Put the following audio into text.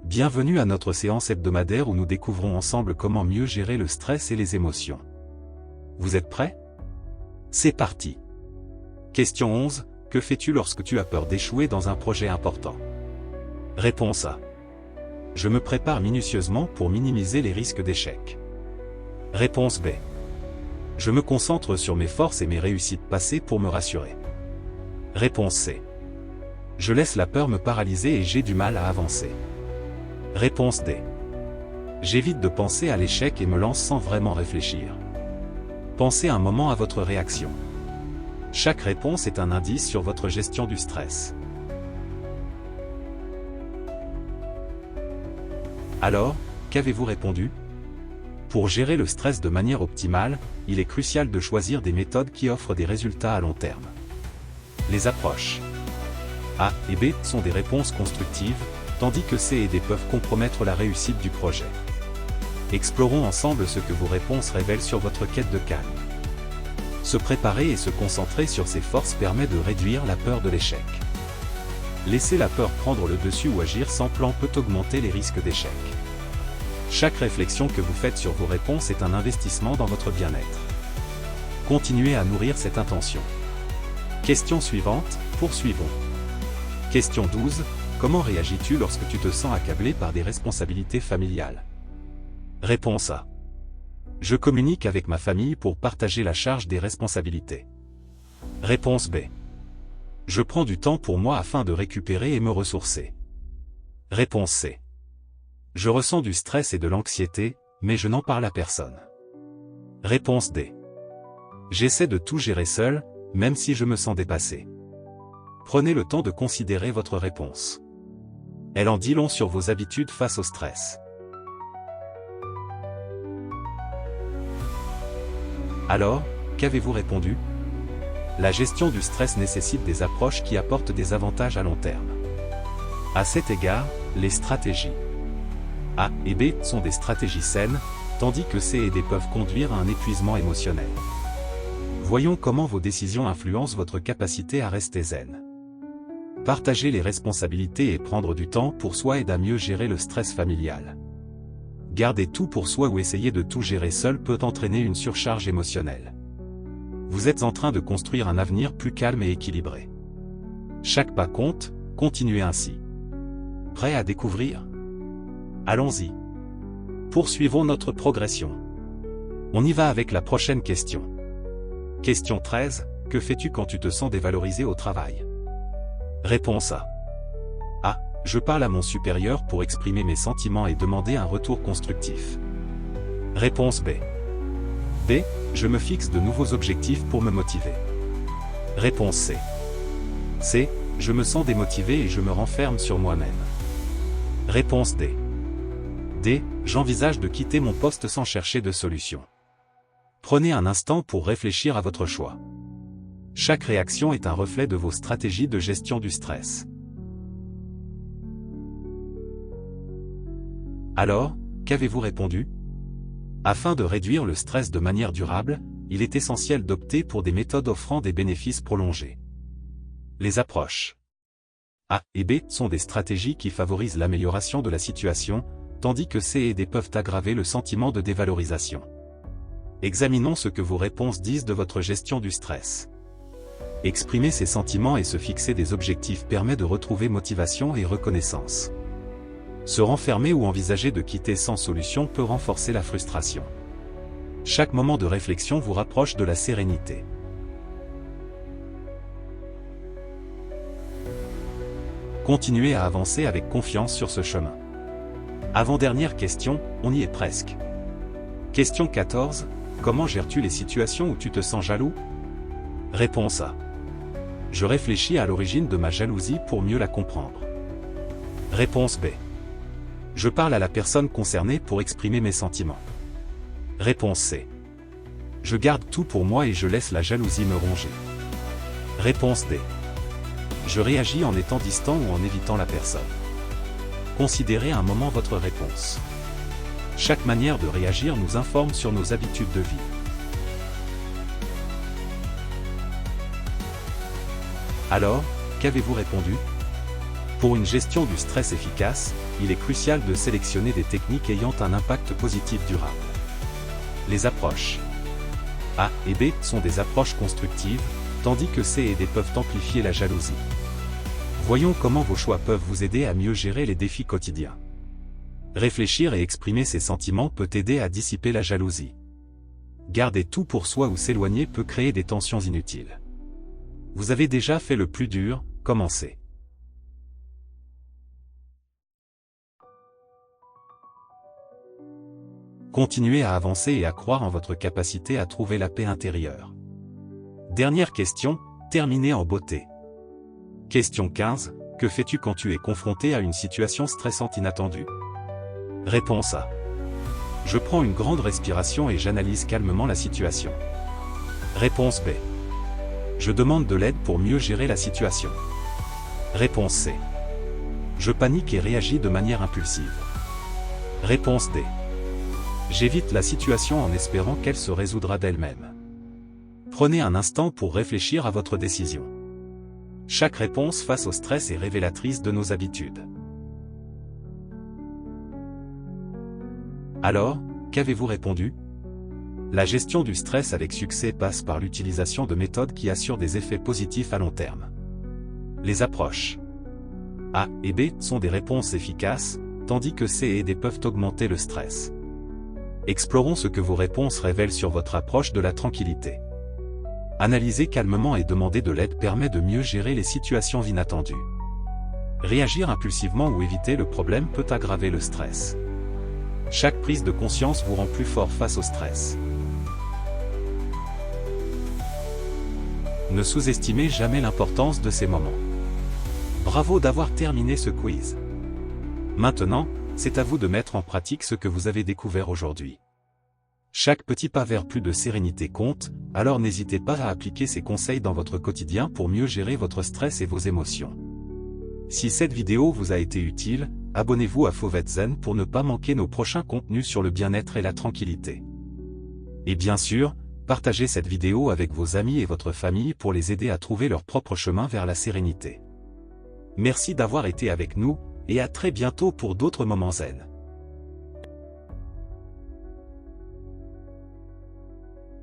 Bienvenue à notre séance hebdomadaire où nous découvrons ensemble comment mieux gérer le stress et les émotions. Vous êtes prêts? C'est parti. Question 11. Que fais-tu lorsque tu as peur d'échouer dans un projet important? Réponse A. Je me prépare minutieusement pour minimiser les risques d'échec. Réponse B. Je me concentre sur mes forces et mes réussites passées pour me rassurer. Réponse C. Je laisse la peur me paralyser et j'ai du mal à avancer. Réponse D. J'évite de penser à l'échec et me lance sans vraiment réfléchir. Pensez un moment à votre réaction. Chaque réponse est un indice sur votre gestion du stress. Alors, qu'avez-vous répondu? Pour gérer le stress de manière optimale, il est crucial de choisir des méthodes qui offrent des résultats à long terme. Les approches A et B sont des réponses constructives, tandis que C et D peuvent compromettre la réussite du projet. Explorons ensemble ce que vos réponses révèlent sur votre quête de calme. Se préparer et se concentrer sur ses forces permet de réduire la peur de l'échec. Laisser la peur prendre le dessus ou agir sans plan peut augmenter les risques d'échec. Chaque réflexion que vous faites sur vos réponses est un investissement dans votre bien-être. Continuez à nourrir cette intention. Question suivante, poursuivons. Question 12. Comment réagis-tu lorsque tu te sens accablé par des responsabilités familiales? Réponse A. Je communique avec ma famille pour partager la charge des responsabilités. Réponse B. Je prends du temps pour moi afin de récupérer et me ressourcer. Réponse C. Je ressens du stress et de l'anxiété, mais je n'en parle à personne. Réponse D. J'essaie de tout gérer seul, même si je me sens dépassé. Prenez le temps de considérer votre réponse. Elle en dit long sur vos habitudes face au stress. Alors, qu'avez-vous répondu? La gestion du stress nécessite des approches qui apportent des avantages à long terme. À cet égard, les stratégies A et B sont des stratégies saines, tandis que C et D peuvent conduire à un épuisement émotionnel. Voyons comment vos décisions influencent votre capacité à rester zen. Partager les responsabilités et prendre du temps pour soi aide à mieux gérer le stress familial. Garder tout pour soi ou essayer de tout gérer seul peut entraîner une surcharge émotionnelle. Vous êtes en train de construire un avenir plus calme et équilibré. Chaque pas compte, continuez ainsi. Prêt à découvrir? Allons-y. Poursuivons notre progression. On y va avec la prochaine question. Question 13. Que fais-tu quand tu te sens dévalorisé au travail? Réponse A. A. Je parle à mon supérieur pour exprimer mes sentiments et demander un retour constructif. Réponse B. B. Je me fixe de nouveaux objectifs pour me motiver. Réponse C. C. Je me sens démotivé et je me renferme sur moi-même. Réponse D. D. J'envisage de quitter mon poste sans chercher de solution. Prenez un instant pour réfléchir à votre choix. Chaque réaction est un reflet de vos stratégies de gestion du stress. Alors, qu'avez-vous répondu? Afin de réduire le stress de manière durable, il est essentiel d'opter pour des méthodes offrant des bénéfices prolongés. Les approches A et B sont des stratégies qui favorisent l'amélioration de la situation, tandis que C et D peuvent aggraver le sentiment de dévalorisation. Examinons ce que vos réponses disent de votre gestion du stress. Exprimer ses sentiments et se fixer des objectifs permet de retrouver motivation et reconnaissance. Se renfermer ou envisager de quitter sans solution peut renforcer la frustration. Chaque moment de réflexion vous rapproche de la sérénité. Continuez à avancer avec confiance sur ce chemin. Avant-dernière question, on y est presque. Question 14. Comment gères-tu les situations où tu te sens jaloux? Réponse A. Je réfléchis à l'origine de ma jalousie pour mieux la comprendre. Réponse B. Je parle à la personne concernée pour exprimer mes sentiments. Réponse C. Je garde tout pour moi et je laisse la jalousie me ronger. Réponse D. Je réagis en étant distant ou en évitant la personne. Considérez un moment votre réponse. Chaque manière de réagir nous informe sur nos habitudes de vie. Alors, qu'avez-vous répondu? Pour une gestion du stress efficace, il est crucial de sélectionner des techniques ayant un impact positif durable. Les approches A et B sont des approches constructives, tandis que C et D peuvent amplifier la jalousie. Voyons comment vos choix peuvent vous aider à mieux gérer les défis quotidiens. Réfléchir et exprimer ses sentiments peut aider à dissiper la jalousie. Garder tout pour soi ou s'éloigner peut créer des tensions inutiles. Vous avez déjà fait le plus dur, commencez. Continuez à avancer et à croire en votre capacité à trouver la paix intérieure. Dernière question, terminez en beauté. Question 15, que fais-tu quand tu es confronté à une situation stressante inattendue? Réponse A. Je prends une grande respiration et j'analyse calmement la situation. Réponse B. Je demande de l'aide pour mieux gérer la situation. Réponse C. Je panique et réagis de manière impulsive. Réponse D. J'évite la situation en espérant qu'elle se résoudra d'elle-même. Prenez un instant pour réfléchir à votre décision. Chaque réponse face au stress est révélatrice de nos habitudes. Alors, qu'avez-vous répondu? La gestion du stress avec succès passe par l'utilisation de méthodes qui assurent des effets positifs à long terme. Les approches A et B sont des réponses efficaces, tandis que C et D peuvent augmenter le stress. Explorons ce que vos réponses révèlent sur votre approche de la tranquillité. Analyser calmement et demander de l'aide permet de mieux gérer les situations inattendues. Réagir impulsivement ou éviter le problème peut aggraver le stress. Chaque prise de conscience vous rend plus fort face au stress. Ne sous-estimez jamais l'importance de ces moments. Bravo d'avoir terminé ce quiz. Maintenant, c'est à vous de mettre en pratique ce que vous avez découvert aujourd'hui. Chaque petit pas vers plus de sérénité compte, alors n'hésitez pas à appliquer ces conseils dans votre quotidien pour mieux gérer votre stress et vos émotions. Si cette vidéo vous a été utile, abonnez-vous à Fauvet Zen pour ne pas manquer nos prochains contenus sur le bien-être et la tranquillité. Et bien sûr, partagez cette vidéo avec vos amis et votre famille pour les aider à trouver leur propre chemin vers la sérénité. Merci d'avoir été avec nous, et à très bientôt pour d'autres moments zen.